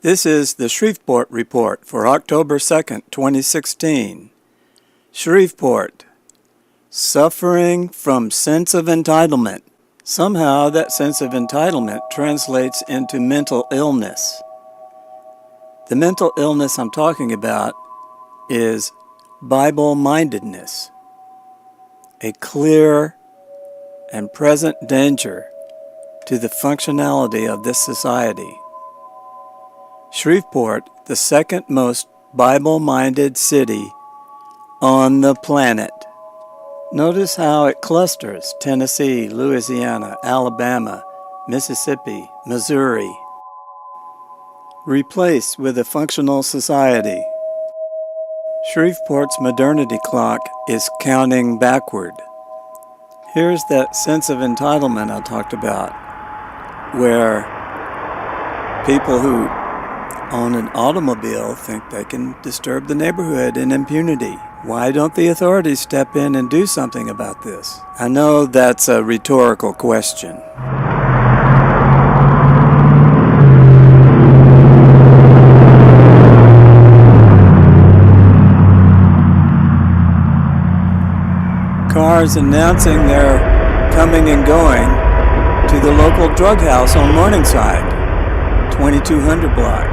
This is the Shreveport Report for October 2nd, 2016. Shreveport. Suffering from sense of entitlement. Somehow that sense of entitlement translates into mental illness. The mental illness I'm talking about is Bible-mindedness, a clear and present danger to the functionality of this society. Shreveport, the second most Bible-minded city on the planet. Notice how it clusters: Tennessee, Louisiana, Alabama, Mississippi, Missouri. Replaced with a functional society. Shreveport's modernity clock is counting backward. Here's that sense of entitlement I talked about, where people who own an automobile think they can disturb the neighborhood in impunity. Why don't the authorities step in and do something about this? I know that's a rhetorical question. Cars announcing they're coming and going to the local drug house on Morningside, 2200 block.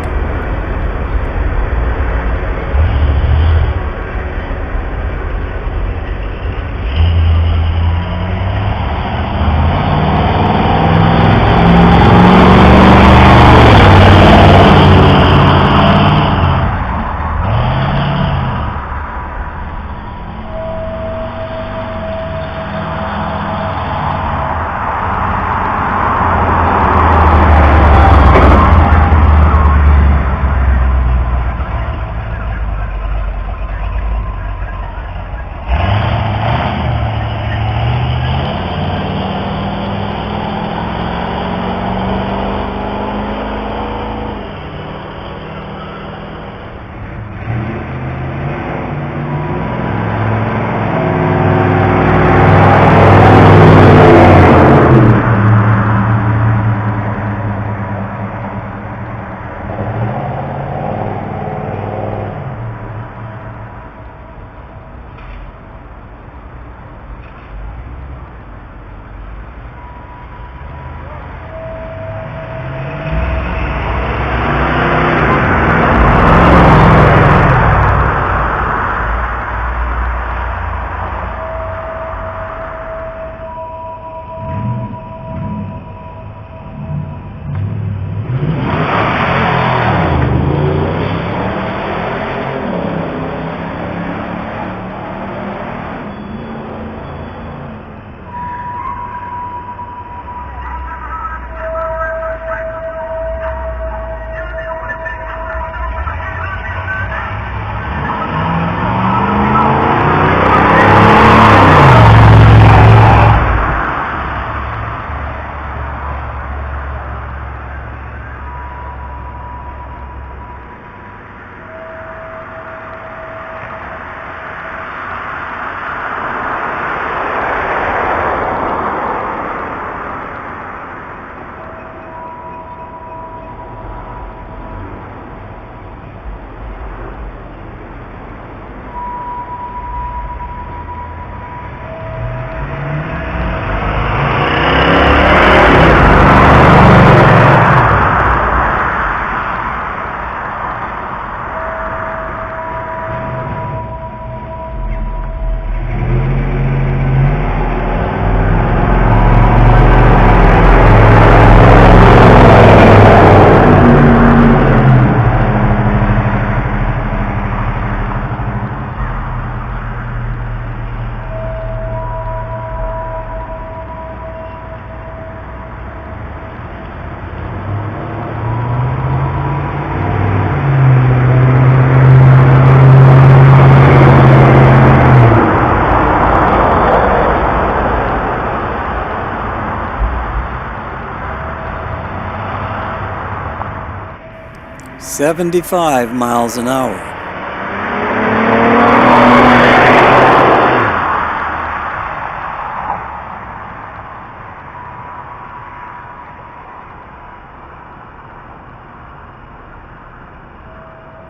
"75 miles an hour.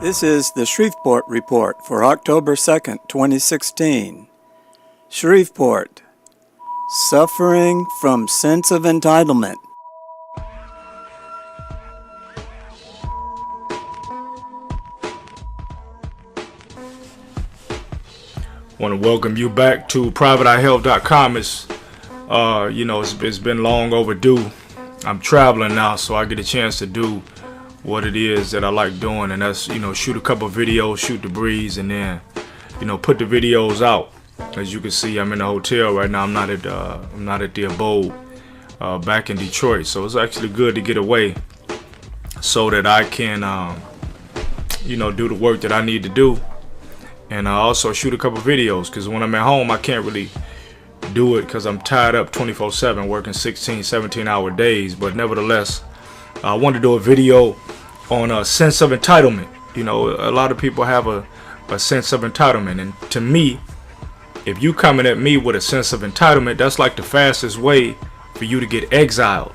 This is the Shreveport Report for October 2nd, 2016. Shreveport. Suffering from sense of entitlement. Want to welcome you back to PrivateEyeHealth.com. It's been long overdue. I'm traveling now, so I get a chance to do what it is that I like doing, and that's shoot a couple videos, shoot the breeze, and then put the videos out. As you can see, I'm in the hotel right now. I'm not at the abode back in Detroit, so it's actually good to get away so that I can do the work that I need to do, and also shoot a couple videos, because when I'm at home I can't really do it because I'm tied up 24/7 working 16-17 hour days. But nevertheless, I wanted to do a video on a sense of entitlement. A lot of people have a sense of entitlement, and to me, if you coming at me with a sense of entitlement, that's like the fastest way for you to get exiled.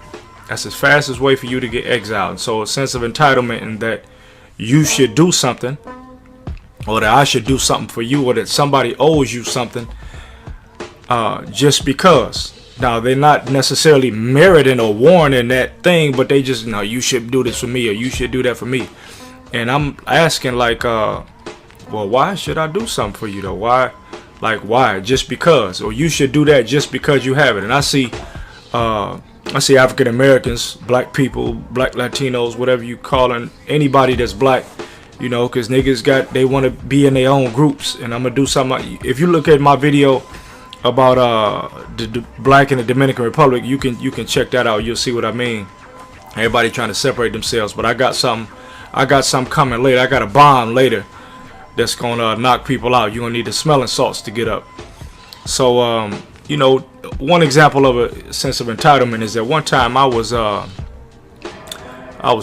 That's the fastest way for you to get exiled. So a sense of entitlement in that you should do something, or that I should do something for you, or that somebody owes you something just because. Now, they're not necessarily meriting or warranting that thing, but they just, you should do this for me, or you should do that for me. And I'm asking, well, why should I do something for you, though? Why? Why? Just because. Or you should do that just because you have it. And I see African Americans, black people, black Latinos, whatever you calling anybody that's black, because niggas they want to be in their own groups. And I'm going to do something. If you look at my video about the black in the Dominican Republic, you can check that out. You'll see what I mean. Everybody trying to separate themselves, but I got something coming later. I got a bomb later that's gonna knock people out. You're gonna need the smelling salts to get up. So one example of a sense of entitlement is that one time I was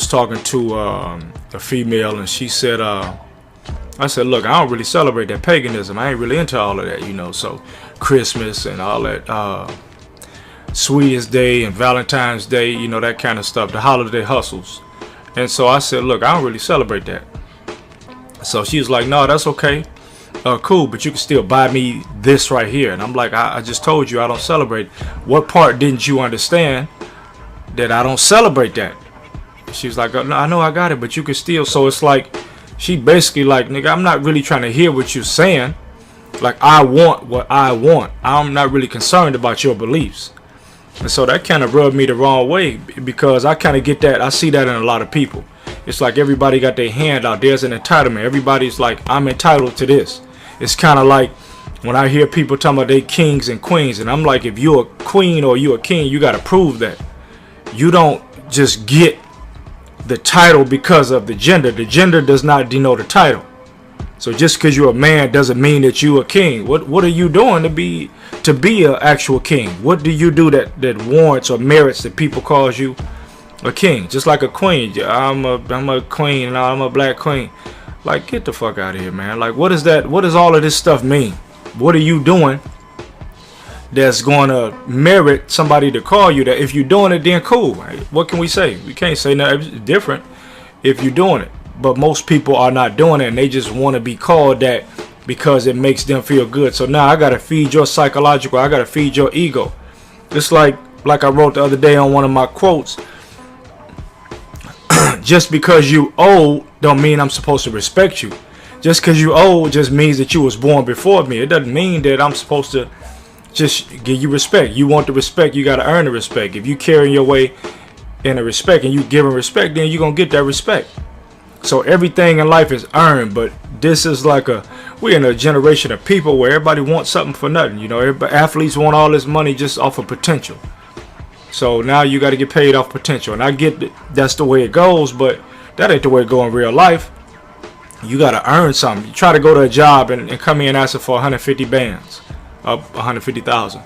talking to a female, and she said, I said, look, I don't really celebrate that paganism. I ain't really into all of that, so Christmas and all that, Sweetest Day and Valentine's Day, that kind of stuff, the holiday hustles. And so I said, look, I don't really celebrate that. So she was like, no, that's okay. Cool, but you can still buy me this right here. And I'm like, I just told you I don't celebrate. What part didn't you understand that I don't celebrate that? She was like, no, I know I got it, but you can still. So it's like, she basically like, nigga, I'm not really trying to hear what you're saying. Like, I want what I want. I'm not really concerned about your beliefs. And so that kind of rubbed me the wrong way, because I kind of get that. I see that in a lot of people. It's like everybody got their hand out. There's an entitlement. Everybody's like, I'm entitled to this. It's kind of like when I hear people talking about they kings and queens, and I'm like, if you're a queen or you're a king, you got to prove that. You don't just get the title because of the gender. The gender does not denote a title. So just because you're a man doesn't mean that you're a king. What are you doing to be an actual king? What do you do that warrants or merits that people calls you a king? Just like a queen. I'm a queen, and I'm a black queen. Like, get the fuck out of here, man. Like, what is that? What does all of this stuff mean? What are you doing that's going to merit somebody to call you that? If you're doing it, then cool. Right? What can we say? We can't say nothing different if you're doing it. But most people are not doing it, and they just want to be called that because it makes them feel good. So now I got to feed your psychological. I got to feed your ego. Just like I wrote the other day on one of my quotes. Just because you old don't mean I'm supposed to respect you. Just because you old just means that you was born before me. It doesn't mean that I'm supposed to just give you respect. You want the respect, you got to earn the respect. If you carry your way in the respect and you giving respect, then you're going to get that respect. So everything in life is earned, but this is like we're in a generation of people where everybody wants something for nothing. Athletes want all this money just off of potential. So now you got to get paid off potential. And I get that that's the way it goes, but that ain't the way it go in real life. You got to earn something. You try to go to a job and come in asking for 150 bands, 150,000.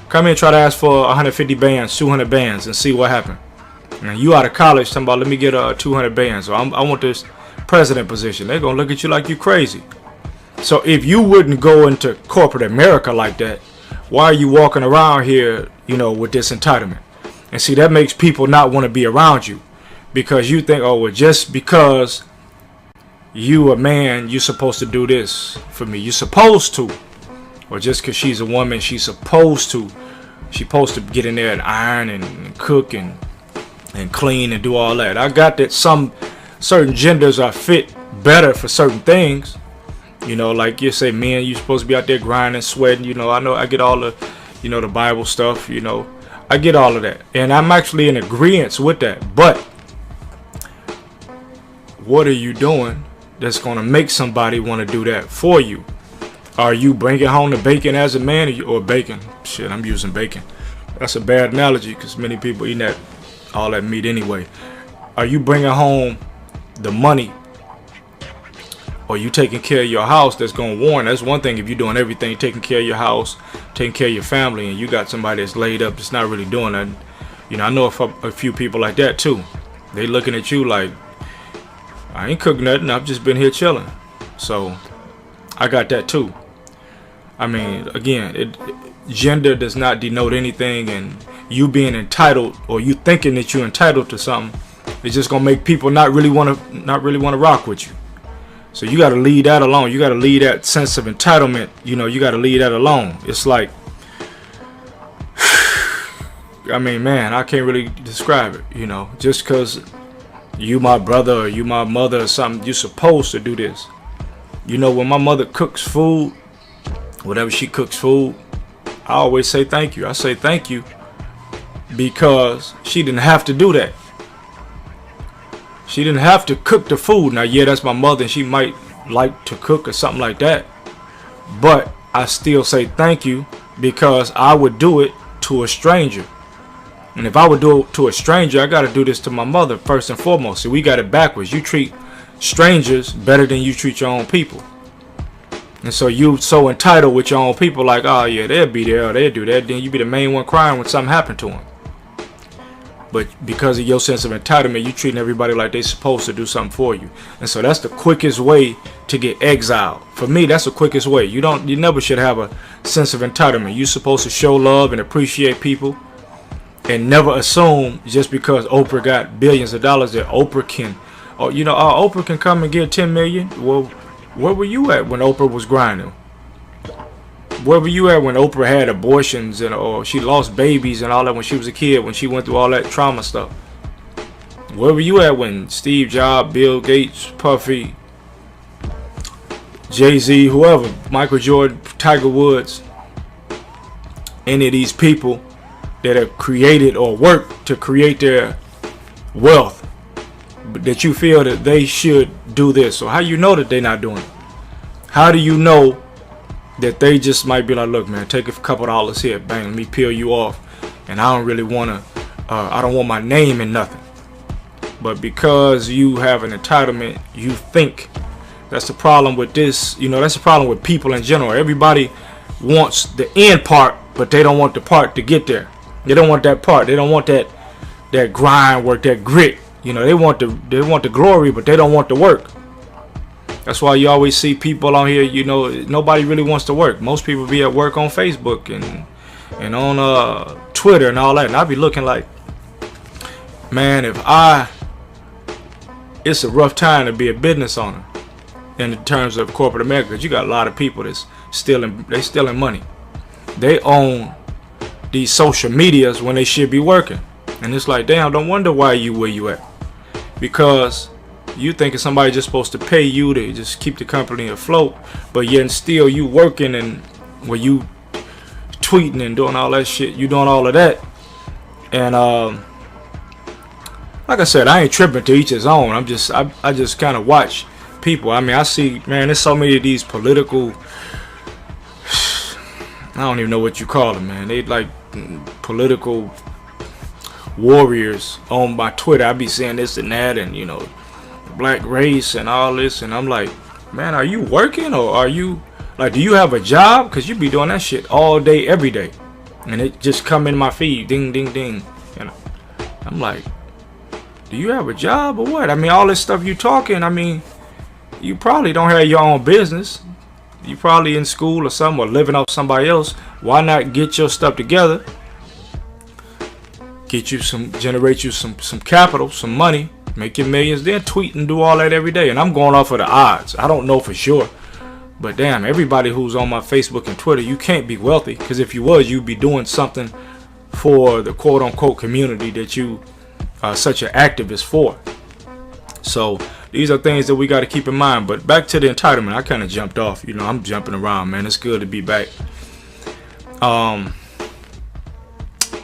Come in and try to ask for 150 bands, 200 bands, and see what happens. And you out of college talking about, let me get 200 bands, or I want this president position. They're going to look at you like you crazy. So if you wouldn't go into corporate America like that, why are you walking around here, with this entitlement? And see, that makes people not want to be around you, because you think, oh, well, just because you a man, you're supposed to do this for me. You're supposed to. Or just because she's a woman, she's supposed to. She's supposed to get in there and iron and cook and clean and do all that. I got that some certain genders are fit better for certain things. You know, like you say, men, you're supposed to be out there grinding, sweating. You know, I get all the, you know, the Bible stuff. You know, I get all of that. And I'm actually in agreement with that. But what are you doing that's going to make somebody want to do that for you? Are you bringing home the bacon as a man, or bacon? Shit, I'm using bacon. That's a bad analogy because many people eat that, all that meat anyway. Are you bringing home the money? Or you taking care of your house that's going to warn? That's one thing if you're doing everything, taking care of your house, taking care of your family, and you got somebody that's laid up that's not really doing that. You know, I know a few people like that too. They looking at you like, I ain't cooked nothing, I've just been here chilling. So I got that too. I mean, again, gender does not denote anything, and you being entitled or you thinking that you're entitled to something, it's just gonna make people not really want to rock with you. So you got to leave that alone. You got to leave that sense of entitlement. You know, you got to leave that alone. It's like, I mean, man, I can't really describe it. You know, just because you my brother or you my mother or something, you're supposed to do this. You know, when my mother cooks food, whatever she cooks food, I always say thank you. I say thank you because she didn't have to do that. She didn't have to cook the food. Now, yeah, that's my mother, and she might like to cook or something like that. But I still say thank you because I would do it to a stranger. And if I would do it to a stranger, I got to do this to my mother first and foremost. See, we got it backwards. You treat strangers better than you treat your own people. And so you so entitled with your own people, like, oh, yeah, they'll be there or they'll do that. Then you be the main one crying when something happened to them. But because of your sense of entitlement, you treating everybody like they're supposed to do something for you. And so that's the quickest way to get exiled. For me, that's the quickest way. You never should have a sense of entitlement. You're supposed to show love and appreciate people and never assume just because Oprah got billions of dollars that Oprah can, or you know, Oprah can come and get 10 million. Well, where were you at when Oprah was grinding? Where were you at when Oprah had abortions or she lost babies and all that when she was a kid, when she went through all that trauma stuff? Where were you at when Steve Jobs, Bill Gates, Puffy, Jay-Z, whoever, Michael Jordan, Tiger Woods, any of these people that have created or worked to create their wealth, that you feel that they should do this? So how you know that they're not doing it? How do you know that they just might be like, look, man, take a couple dollars here, bang, let me peel you off, and I don't really want to, I don't want my name in nothing. But because you have an entitlement, you think. That's the problem with this, you know, that's the problem with people in general. Everybody wants the end part, but they don't want the part to get there. They don't want that part. They don't want that grind work, that grit. You know, they want the glory, but they don't want the work. That's why you always see people on here, you know, nobody really wants to work. Most people be at work on Facebook and on Twitter and all that. And I be looking like, man, it's a rough time to be a business owner in terms of corporate America. Because you got a lot of people that's stealing money. They own these social medias when they should be working. And it's like, damn, don't wonder why you where you at. Because you thinking somebody just supposed to pay you to just keep the company afloat, but yet still you working and where you tweeting and doing all that shit, you doing all of that. And like I said, I ain't tripping, to each his own. I just kind of watch people. I mean, I see, man, there's so many of these political, I don't even know what you call them, man. They like political warriors on my Twitter. I be saying this and that, and you know, black race and all this, and I'm like, man, are you working, or are you like, do you have a job? Because you be doing that shit all day, every day, and it just come in my feed, ding, ding, ding, and I'm like, do you have a job or what? I mean, all this stuff you talking, I mean, you probably don't have your own business. You probably in school or something, or living off somebody else. Why not get your stuff together, generate you some capital, some money, Make your millions, then tweet and do all that every day. And I'm going off of the odds. I don't know for sure. But damn, everybody who's on my Facebook and Twitter, you can't be wealthy. Because if you was, you'd be doing something for the quote-unquote community that you are such an activist for. So these are things that we got to keep in mind. But back to the entitlement, I kind of jumped off. You know, I'm jumping around, man. It's good to be back.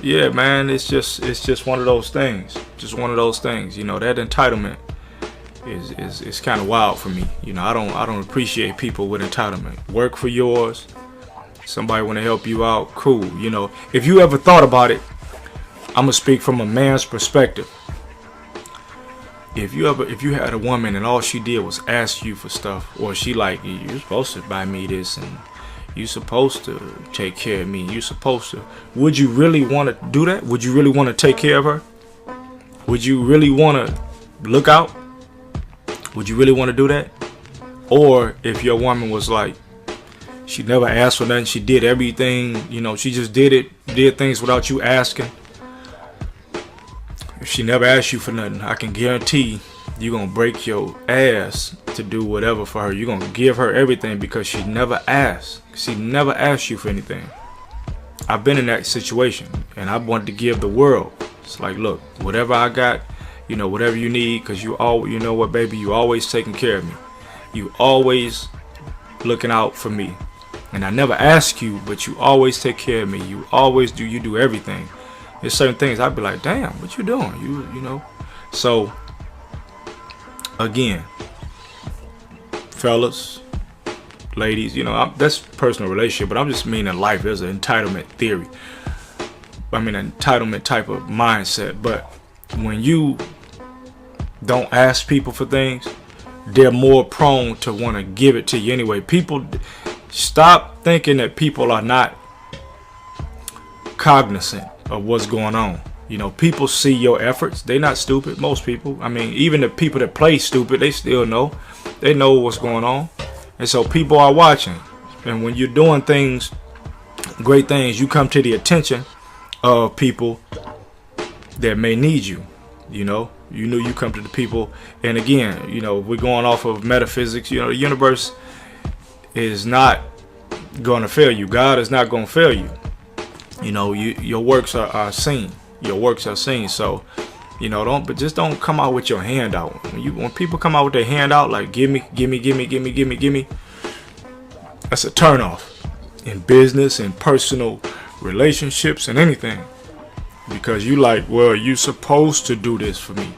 Yeah, man, it's just one of those things. Just one of those things. You know, that entitlement is kind of wild for me. You know, I don't appreciate people with entitlement. Work for yours. Somebody want to help you out, cool. You know, if you ever thought about it, I'm gonna speak from a man's perspective. If you had a woman and all she did was ask you for stuff, or she like, you're supposed to buy me this and you're supposed to take care of me, you're supposed to, would you really want to do that? Would you really want to take care of her? Would you really want to look out? Would you really want to do that? Or if your woman was like, she never asked for nothing, she did everything, you know, she just did things without you asking. If she never asked you for nothing, I can guarantee you're going to break your ass to do whatever for her. You're going to give her everything because she never asked. She never asked you for anything. I've been in that situation and I wanted to give the world. It's like, look, whatever I got, you know, whatever you need, because you know what, baby, you always taking care of me. You always looking out for me. And I never ask you, but you always take care of me. You always do. You do everything. There's certain things I'd be like, damn, what you doing? You know. So again, fellas, ladies, you know, that's personal relationship, but I'm just meaning life. There's an entitlement theory. I mean, an entitlement type of mindset. But when you don't ask people for things, they're more prone to want to give it to you anyway. People, stop thinking that people are not cognizant of what's going on. You know, people see your efforts. They're not stupid. Most people, I mean, even the people that play stupid, they still know. They know what's going on. And so people are watching. And when you're doing things, great things, you come to the attention of people that may need you. You know you come to the people. And again, you know, we're going off of metaphysics. You know, the universe is not going to fail you. God is not going to fail you. You know, your works are seen. Your works are seen. So, you know, just don't come out with your hand out. When people come out with their hand out, like give me, that's a turnoff in business and personal relationships and anything. Because you like, well, you supposed to do this for me.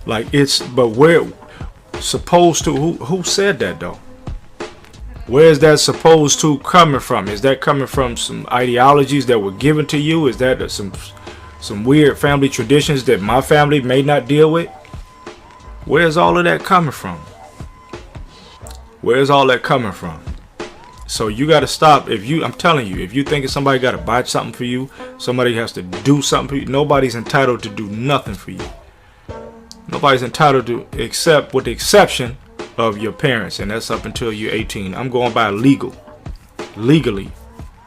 Like but where supposed to? Who said that though? Where is that supposed to coming from? Is that coming from some ideologies that were given to you? Is that some weird family traditions that my family may not deal with? Where's all of that coming from? Where's all that coming from? So you got to stop. I'm telling you, if you thinking somebody got to buy something for you, somebody has to do something for you, nobody's entitled to do nothing for you. Nobody's entitled to, except with the exception of your parents, and that's up until you're 18. I'm going by legally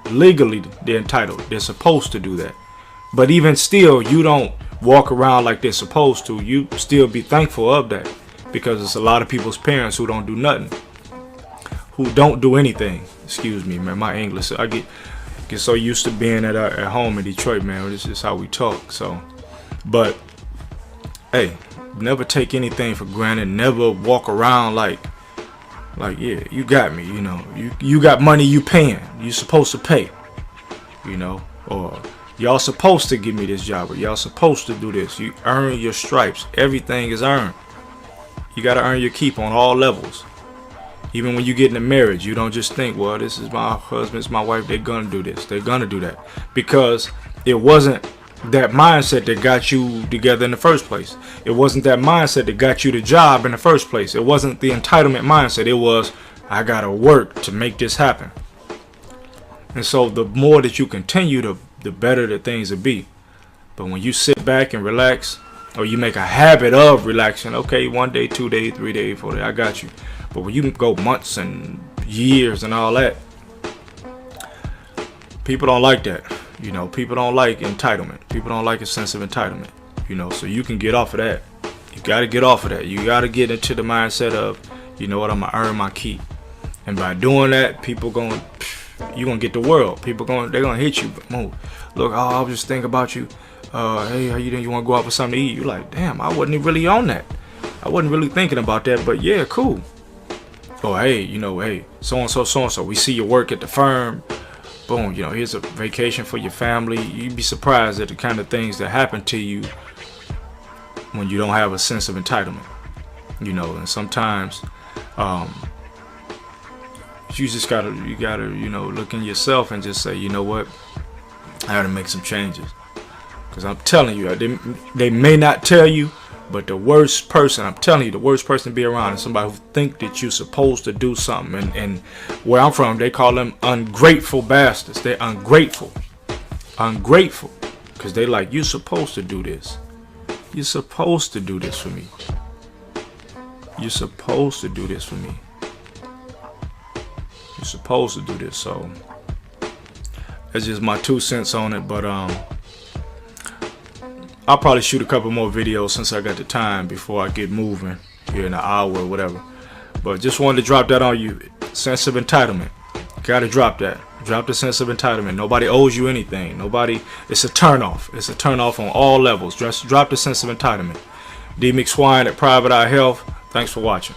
they're entitled. They're supposed to do that. But even still, you don't walk around like they're supposed to. You still be thankful of that, because it's a lot of people's parents who don't do nothing, who don't do anything. Excuse me, man, my English, I get so used to being at home in Detroit, man. This is how we talk. So, but hey, never take anything for granted. Never walk around like yeah, you got me, you know, you got money, you paying, you supposed to pay, you know, or y'all supposed to give me this job, or y'all supposed to do this. You earn your stripes. Everything is earned. You got to earn your keep on all levels. Even when you get in a marriage, you don't just think, well, this is my husband, it's my wife, they're gonna do this, they're gonna do that, because it wasn't that mindset that got you together in the first place. It wasn't that mindset that got you the job in the first place. It wasn't the entitlement mindset. It was, I gotta work to make this happen. And so the more that you continue, the better the things will be. But when you sit back and relax, or you make a habit of relaxing, okay, 1 day, 2 days, 3 days, 4 days, I got you. But when you go months and years and all that, people don't like that. You know, people don't like entitlement. People don't like a sense of entitlement. You know, so you can get off of that. You got to get off of that. You got to get into the mindset of, you know what, I'm going to earn my keep. And by doing that, you're going to get the world. They're going to hit you. Look, I was just thinking about you. Hey, how you doing? You want to go out for something to eat? You're like, damn, I wasn't really on that. I wasn't really thinking about that, but yeah, cool. Oh, hey, hey, so-and-so, we see your work at the firm. Boom, here's a vacation for your family. You'd be surprised at the kind of things that happen to you when you don't have a sense of entitlement. And sometimes you just gotta look in yourself and just say, you know what, I gotta make some changes. Because I'm telling you, they may not tell you, but the worst person, I'm telling you, the worst person to be around is somebody who think that you're supposed to do something. And where I'm from, they call them ungrateful bastards. They're ungrateful. Ungrateful. Because they like, you're supposed to do this. You're supposed to do this for me. You're supposed to do this for me. You're supposed to do this. So that's just my 2 cents on it. But I'll probably shoot a couple more videos since I got the time before I get moving here in an hour or whatever. But just wanted to drop that on you. Sense of entitlement. Gotta drop that. Drop the sense of entitlement. Nobody owes you anything. It's a turnoff. It's a turnoff on all levels. Just drop the sense of entitlement. D McSwine at Private Eye Health. Thanks for watching.